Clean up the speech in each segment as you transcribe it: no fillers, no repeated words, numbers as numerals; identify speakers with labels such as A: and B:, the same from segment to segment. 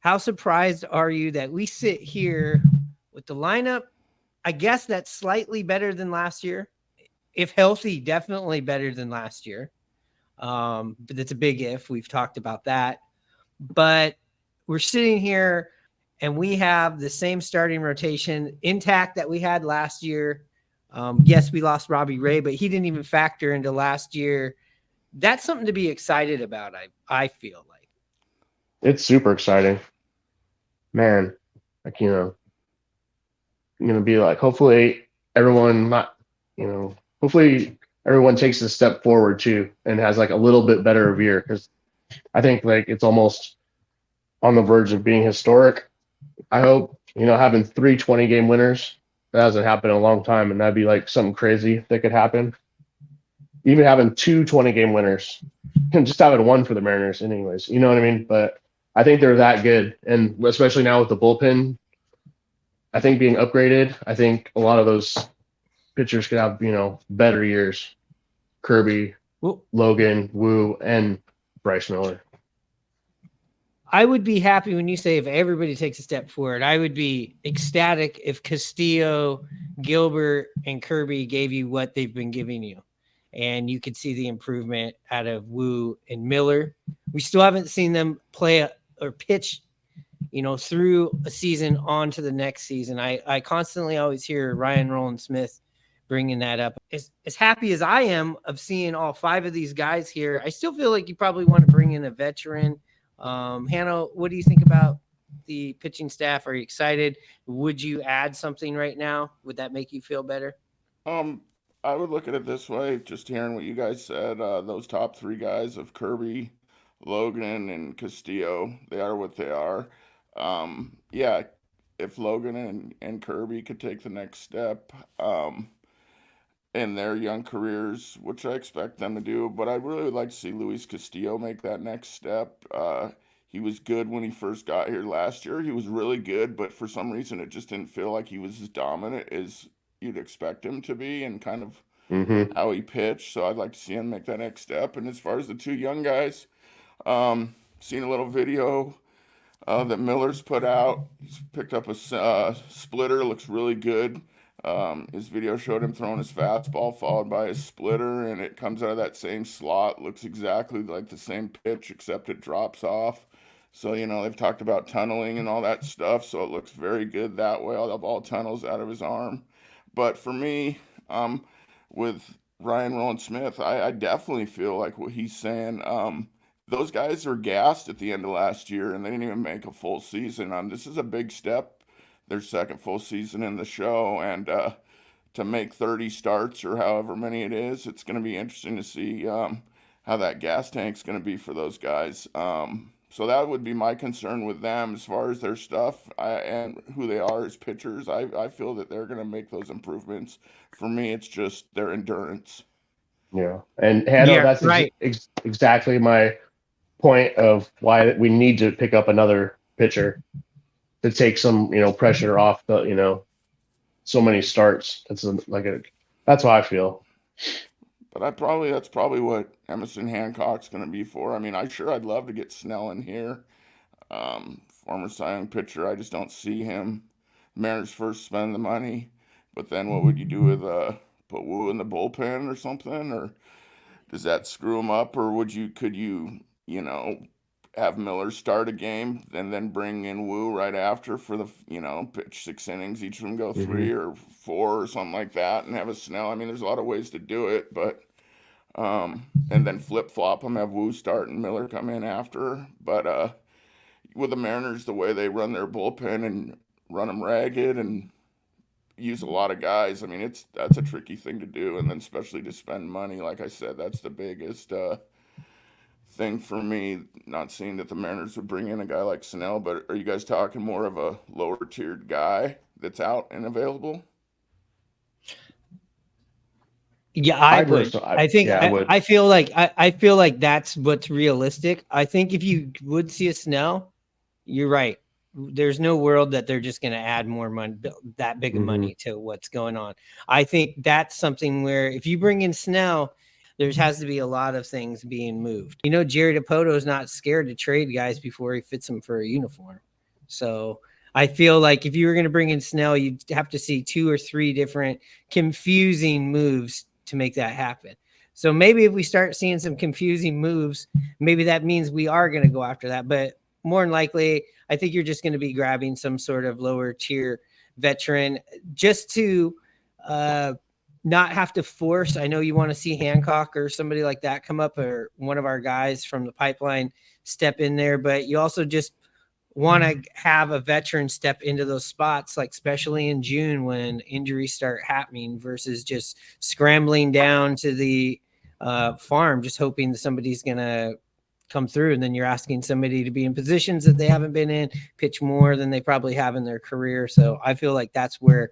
A: how surprised are you that we sit here with the lineup? I guess that's slightly better than last year. If healthy, definitely better than last year. But that's a big if. We've talked about that. But we're sitting here and we have the same starting rotation intact that we had last year. Yes, we lost Robbie Ray, but he didn't even factor into last year. That's something to be excited about, I feel like.
B: It's super exciting, man. Like, I'm gonna be like, hopefully everyone not, hopefully everyone takes a step forward too and has like a little bit better of year, because I think like it's almost on the verge of being historic. I hope, having 3 20 game winners, that hasn't happened in a long time, and that'd be like something crazy that could happen. Even having 2 20 game winners and just having one for the Mariners, anyways, you know what I mean? But I think they're that good, and especially now with the bullpen, I think being upgraded, I think a lot of those pitchers could have, better years. Kirby,
A: Well,
B: Logan, Wu, and Bryce Miller.
A: I would be happy when you say if everybody takes a step forward. I would be ecstatic if Castillo, Gilbert, and Kirby gave you what they've been giving you. And you could see the improvement out of Wu and Miller. We still haven't seen them play or pitch, through a season on to the next season. I constantly always hear Ryan Roland Smith bringing that up. As happy as I am of seeing all 5 of these guys here, I still feel like you probably want to bring in a veteran. Hannah, what do you think about the pitching staff? Are you excited? Would you add something right now? Would that make you feel better?
C: Um, I would look at it this way, just hearing what you guys said, those top three guys of Kirby, Logan, and Castillo, they are what they are. Yeah, if Logan and Kirby could take the next step, in their young careers, which I expect them to do. But I really would like to see Luis Castillo make that next step. He was good when he first got here last year. He was really good, but for some reason it just didn't feel like he was as dominant as you'd expect him to be, and kind of
B: Mm-hmm.
C: how he pitched. So I'd like to see him make that next step. And as far as the two young guys, seen a little video that Miller's put out. He's picked up a splitter, looks really good. His video showed him throwing his fastball followed by his splitter, and it comes out of that same slot. Looks exactly like the same pitch, except it drops off. So, they've talked about tunneling and all that stuff, so it looks very good that way. All the ball tunnels out of his arm. But for me, with Ryan Roland Smith, I definitely feel like what he's saying. Those guys were gassed at the end of last year, and they didn't even make a full season. This is a big step, their second full season in the show, and to make 30 starts or however many it is, it's going to be interesting to see how that gas tank's going to be for those guys. So that would be my concern with them as far as their stuff and who they are as pitchers. I feel that they're going to make those improvements. For me, it's just their endurance.
B: Yeah, and Hannah,
A: Yeah,
B: that's
A: right.
B: exactly my point of why we need to pick up another pitcher to take some, pressure off the, so many starts. That's how I feel.
C: But that's probably what Emerson Hancock's going to be for. I mean, I'd love to get Snell in here, former Cy Young pitcher. I just don't see him. Mariners first spend the money, but then what would you do with put Wu in the bullpen or something, or does that screw him up, or could you have Miller start a game and then bring in Wu right after for the pitch 6 innings, each of them go
B: Hmm.
C: 3 or 4 or something like that, and have a Snell. I mean, there's a lot of ways to do it, but and then flip flop them, have Wu start and Miller come in after. But with the Mariners, the way they run their bullpen and run them ragged and use a lot of guys, I mean, that's a tricky thing to do, and then especially to spend money. Like I said, that's the biggest thing for me. Not seeing that the Mariners would bring in a guy like Snell, but are you guys talking more of a lower tiered guy that's out and available?
A: Yeah, I
B: I
A: would.
B: personally,
A: I think
B: yeah, I would.
A: I feel like that's what's realistic. I think if you would see a Snell, you're right. There's no world that they're just going to add more money, that big of
B: Hmm.
A: money to what's going on. I think that's something where if you bring in Snell, there has to be a lot of things being moved. Jerry Dipoto is not scared to trade guys before he fits them for a uniform. So I feel like if you were going to bring in Snell, you'd have to see 2 or 3 different confusing moves to make that happen. So maybe if we start seeing some confusing moves, maybe that means we are going to go after that. But more than likely, I think you're just going to be grabbing some sort of lower tier veteran just to not have to force. I know you want to see Hancock or somebody like that come up, or one of our guys from the pipeline step in there, but you also just want to have a veteran step into those spots, like especially in June when injuries start happening, versus just scrambling down to the farm, just hoping that somebody's going to come through. And then you're asking somebody to be in positions that they haven't been in, pitch more than they probably have in their career. So I feel like that's where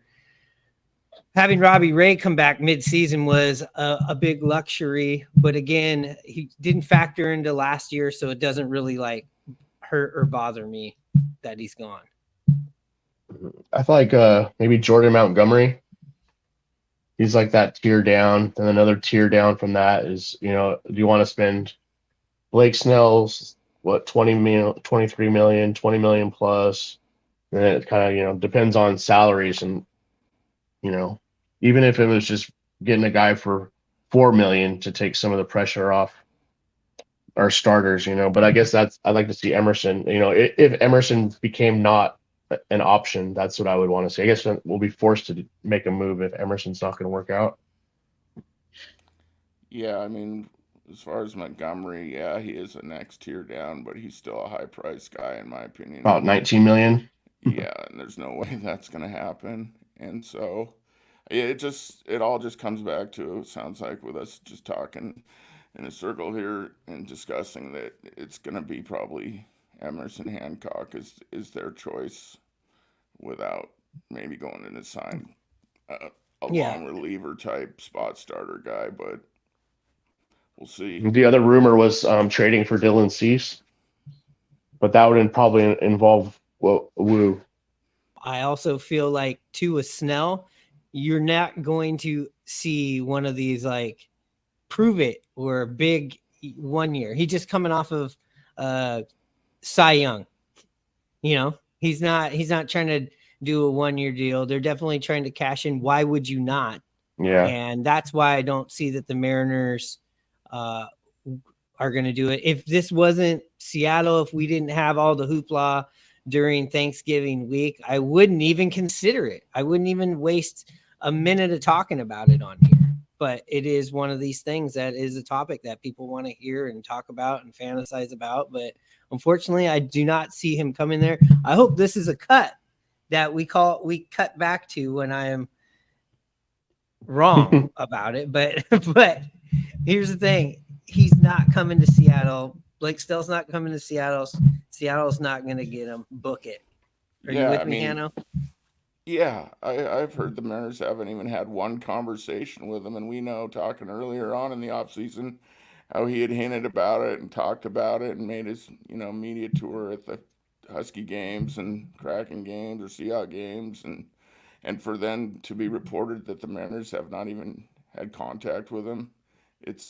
A: having Robbie Ray come back mid-season was a big luxury. But again, he didn't factor into last year, so it doesn't really like hurt or bother me that he's gone.
B: I feel like maybe Jordan Montgomery. He's like that tier down. Then another tier down from that is, do you want to spend Blake Snell's, 20 million, 23 million, 20 million plus? And then it kind of, depends on salaries. And, even if it was just getting a guy for 4 million to take some of the pressure off our starters, but I guess I'd like to see Emerson, if Emerson became not an option, that's what I would want to see. I guess we'll be forced to make a move if Emerson's not going to work out.
C: Yeah, I mean, as far as Montgomery, yeah, he is a next tier down, but he's still a high price guy in my opinion.
B: About 19 million.
C: Yeah, and there's no way that's going to happen. And so it all just comes back to, it sounds like, with us just talking in a circle here and discussing that it's going to be probably Emerson Hancock is their choice, without maybe going in to sign a long reliever type spot starter guy, but we'll see.
B: The other rumor was trading for Dylan Cease, but that would probably involve Woo.
A: I also feel like too with Snell, you're not going to see one of these like prove it or big 1 year. He's just coming off of Cy Young. He's not trying to do a 1 year deal. They're definitely trying to cash in. Why would you not?
B: Yeah.
A: And that's why I don't see that the Mariners are going to do it. If this wasn't Seattle, if we didn't have all the hoopla during Thanksgiving week, I wouldn't even consider it. I wouldn't even waste a minute of talking about it on here. But it is one of these things that is a topic that people want to hear and talk about and fantasize about. But unfortunately, I do not see him coming there. I hope this is a cut that we cut back to when I am wrong about it. But here's the thing. He's not coming to Seattle. Blake Snell's not coming to Seattle. Seattle's not going to get him. Book it. Are you with me, Hanno?
C: Yeah, I've heard the Mariners haven't even had one conversation with him, and we know, talking earlier on in the offseason, how he had hinted about it and talked about it and made his, media tour at the Husky games and Kraken games or Seahawks games, and for then to be reported that the Mariners have not even had contact with him.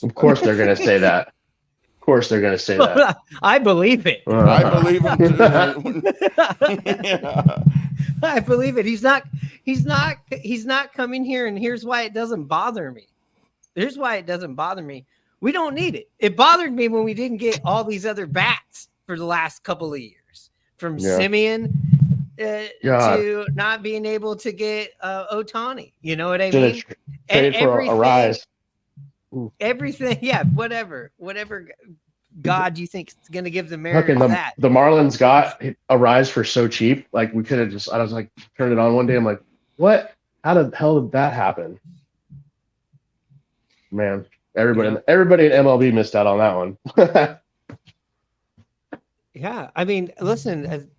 B: Of course they're going to say that. Of course they're going to say that.
A: I believe it.
C: I believe him too. Yeah.
A: I believe it. He's not coming here, and here's why it doesn't bother me. Here's why it doesn't bother me. We don't need it. It bothered me when we didn't get all these other bats for the last couple of years, from Simeon to not being able to get Ohtani. You know what I mean?
B: Trade for a rise.
A: Everything, whatever God you think is going to give the Mariners that.
B: The Marlins got a rise for so cheap. Like, we could have just, I was like, turned it on one day. I'm like, what? How the hell did that happen? Man, everybody in MLB missed out on that one.
A: Yeah. I mean, listen,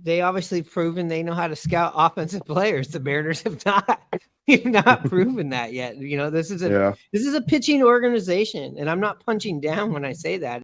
A: they obviously proven they know how to scout offensive players. The Mariners have not. You've not proven that yet. This is a pitching organization, and I'm not punching down when I say that.